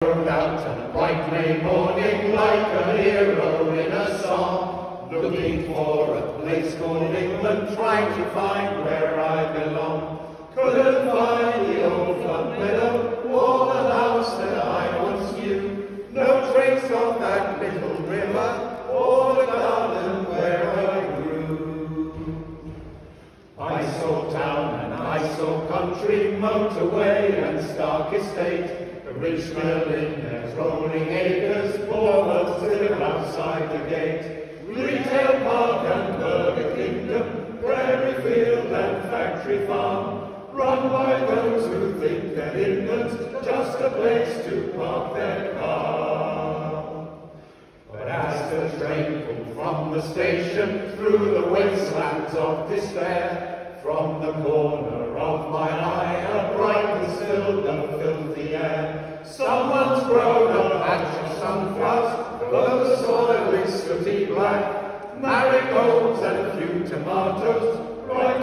rode out a bright May morning like a hero in a song, looking for a place called England, trying to find where I belong. Couldn't find the old flood meadow or the house that I once knew. No trace of that little river or the garden where I grew. I saw town and I saw country, motorway and stark estate. The rich mill in their rolling acres, forwards still outside the gate. Retail park and Burger Kingdom, prairie field and factory farm, run by those who think that England's just a place to park their car. But as the train pulled from the station through the wastelands of despair, from the corner of my eye a brightly still the filthy air. Someone's grown a patch of sunflowers, though the soil is sooty black, marigolds and a few tomatoes, right